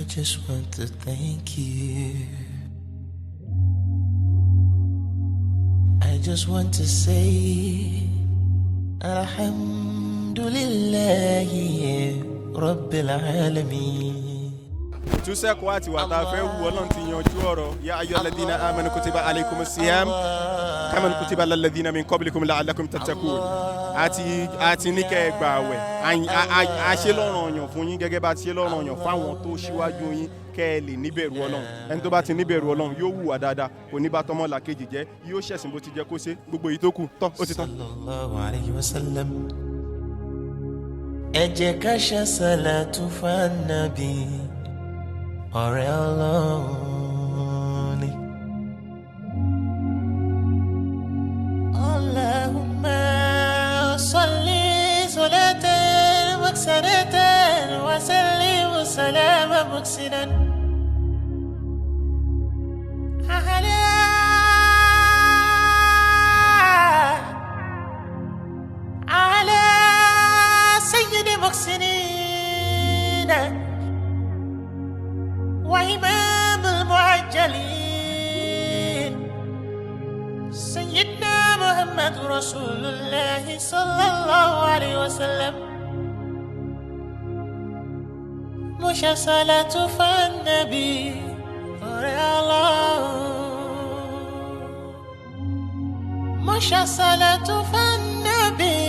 just want to thank you. I just want to say Alhamdulillahi Rabbil Alameen. Tusẹ́kọ̀ọ́ àti wà tá a fẹ́ wù Ọlọ́run ti yanjú ọ̀rọ̀ ya ayyuhalladhina amanu kutiba alaykumus siyam kama kutiba alal ladhina min qablikum la'allakum tattaqun àti ní kẹ́ ẹ gbà àwẹ̀ a ṣe lọ́ranyàn fún yín gẹ́gẹ́ bá ti ṣe lọ́ranyàn fáwọn tó ṣíwájú yín kẹ́ ẹ lè níbẹ̀rù Ọlọ́run ẹni tó bá ti níbẹ̀rù Ọlọ́run yóò hùwà dáadáa kò ní bá tọmọ làkejì jẹ́ yóò ṣẹ̀sìn bó ti jẹ́ kó ṣe gbogbo èyí tó kù tán ó ti tán. Sallallahu alayhi wa sallam. Ẹ jẹ́ ká ṣe salatu fan nabi. Ọ̀rẹ́ Ọlọ́run ni. Allahumma salli salatan muqsadatan wa sallim salaman muqsidan ala sayyidi muqsidin وإمام المعجلين سيدنا محمد رسول الله صلى الله عليه وسلم مش صلاة فالنبي الله مش صلاة فالنبي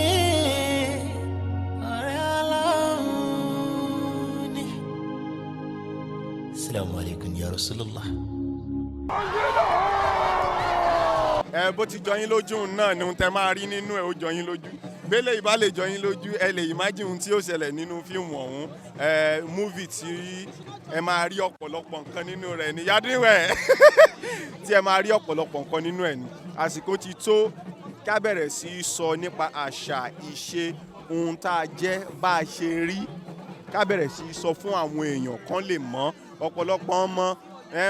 Assalamu alaikum ya Rasulullah. Bó ti jọ yín lójú náà ni ohun tẹ́ máa rí nínú ẹ̀ ó jọ yín lójú bẹ́lẹ̀ ìbá lè jọ yín lójú ẹ lè imagine ohun tí ó ṣẹlẹ̀ nínú fíìmù ọ̀hún múvì tí ẹ máa rí ọ̀pọ̀lọpọ̀ nǹkan nínú rẹ̀ ní yádínwẹ̀ tí ẹ máa rí ọ̀pọ̀lọpọ̀ nǹkan nínú ẹ̀ ní àsìkò ti tó ká bẹ̀rẹ̀ sí sọ nípa àṣà ìṣe ohun tá a jẹ́ bá a ṣe rí ká bẹ̀rẹ̀ sí sọ fún àwọn èèyàn kan lè mọ̀ ọ̀pọ̀lọpọ̀ ọmọ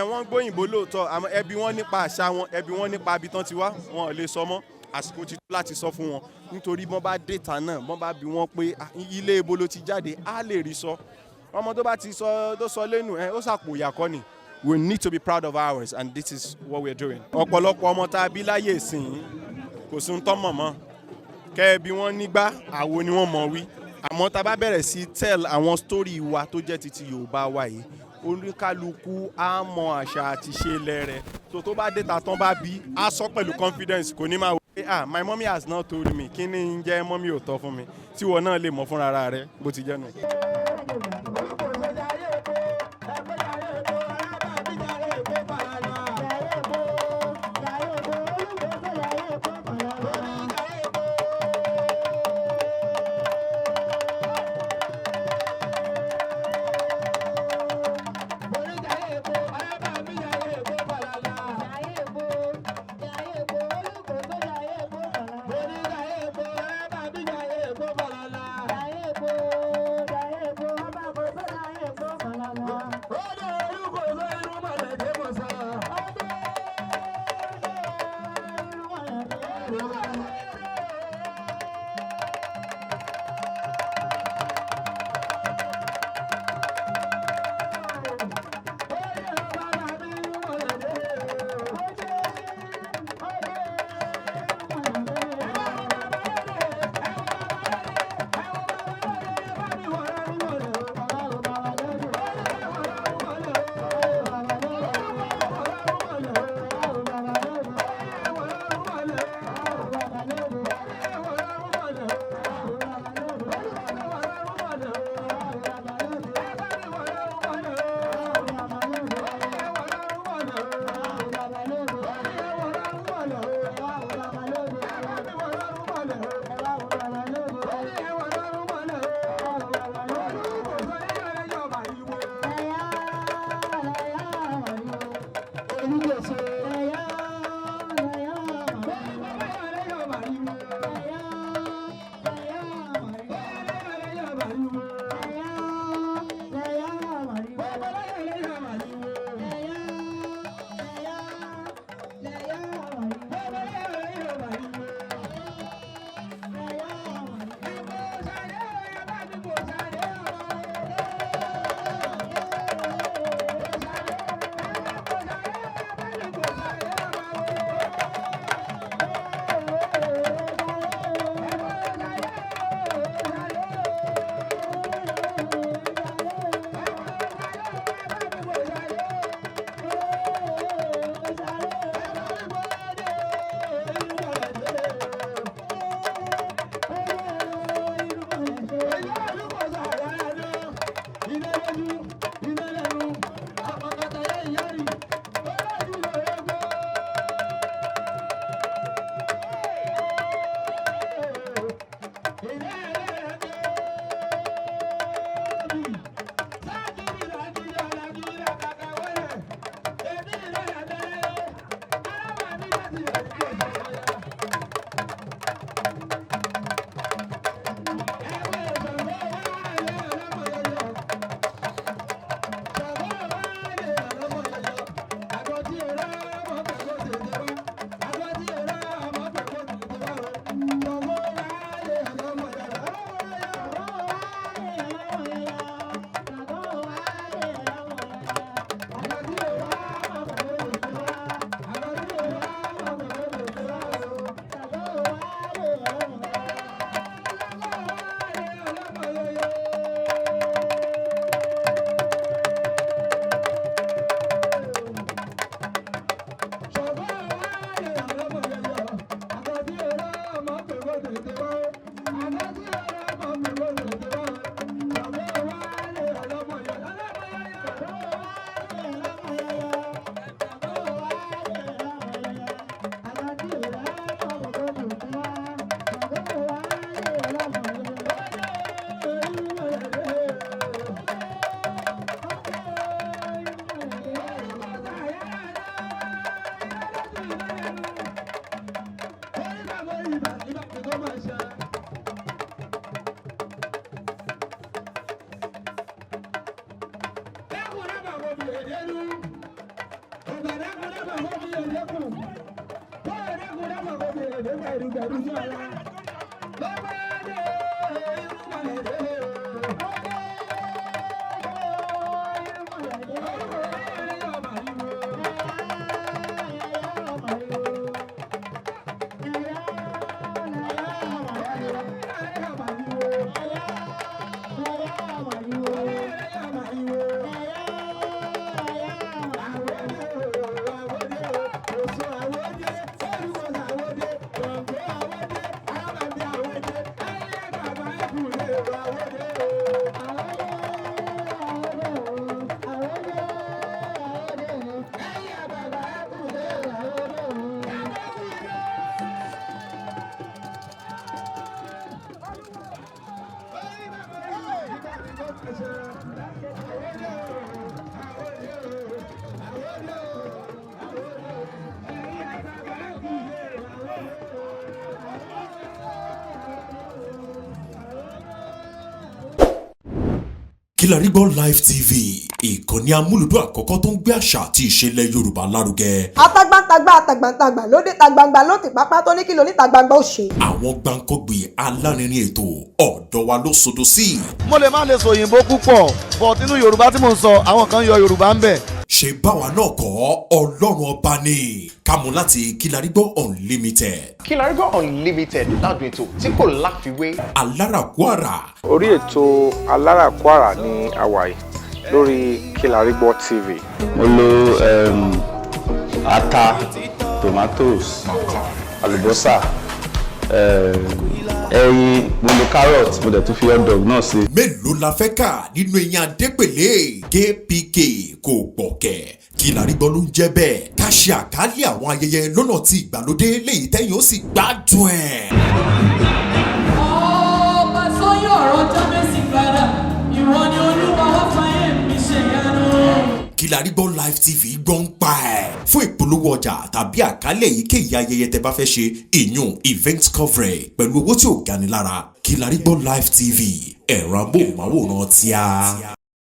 wọ́n gbóyìnbó lóòótọ́ àmọ́ ẹbí wọn nípa àṣà wọn ẹbí wọn nípa abitán tiwa wọn ò lè sọ mọ́ àsìkò ti tó láti sọ fún wọn nítorí bọ́n bá déta náà bọ́n bá bi wọ́n pé ilé ibo ló ti jáde á lè rí sọ ọmọ tó bá ti sọ tó sọ lẹ́nu ó sàpò ìyàkọ́ ni. We need to be proud of ours and this is what we are doing. ọ̀pọ̀lọpọ̀ ọmọ tá a bí láyé ìsìn kò sí ń tọ́ mọ̀mọ́ kẹ́ ẹ bí wọ́n nígbà àwo ni wọ́n mọ̀ wí àmọ́ tá a bá bẹ̀rẹ̀ sí tell àwọn story wa tó jẹ́ titi Yorùbá wa yìí oníkálukú á mọ àṣà àti ṣe ilẹ̀ rẹ̀ tó bá dé ta tán bá bí á sọ pẹ̀lú confidence kò ní máa wọ pé my mommy has not told me kí ni ń jẹ́ mommy ò tọ́ fún mi tí wọn náà lè mọ̀ fúnra rẹ̀ bó ti jẹ́ nù. Kilarigbo Live TV, ìkànnì amúlùdún àkọ́kọ́ tó ń gbé àṣà àti ìṣẹ̀lẹ̀ Yorùbá lárugẹ. Atagbantagba lóde tagbangba ló ti pápá tó ní kí lóní tagbangba ó ṣe. Àwọn gbàǹkọ́gbì alárinrin ètò ọ̀dọ́ wa ló sodo sí. Mo lè má lè sọ òyìnbó púpọ̀ but nínú Yorùbá tí mò ń sọ àwọn kan yọ Yorùbá ń bẹ̀. Ṣé báwa náà kọ́ Ọlọ́run ọba ni kámú láti Kilarigbo Unlimited. Kilarigbo Unlimited ládùn ètò tí kò láfiwé. Alárakúàrà. Orí ètò Alárakúàrà ní àwàyè lórí Kilarigbo TV. Mo lo ata, tomatoes, àlùbọ́sà, ẹyin, mo lo carrot, mo dẹ̀ tún fi hot dog náà sí. Mélòó la fẹ́ kà nínú eyín Adépèlé KPK kò gbọ̀kẹ̀. Kilarigbo ló ń jẹ́ bẹ́ẹ̀. Ká ṣe àkálẹ̀ àwọn ayẹyẹ lọ́nà tí ìgbàlódé léyìí tẹ́yìn ó sì gbádùn ẹ̀. Ọba tó yọ ọ̀rọ̀ Jábésì padà, ìwọ ni Olúwa wá fáyé mi ṣe yanu. Kilarigbo Live TV gbọ́n pa ẹ̀. Fún ìpolówó ọjà tàbí àkálẹ̀ èyíkéyìí ayẹyẹ tẹ́ bá fẹ́ ṣe ìyún event coverage pẹ̀lú owó tí ò gani lára. Kilarigbo Live TV ẹ̀rọ amóhùnmáwòrán tíá.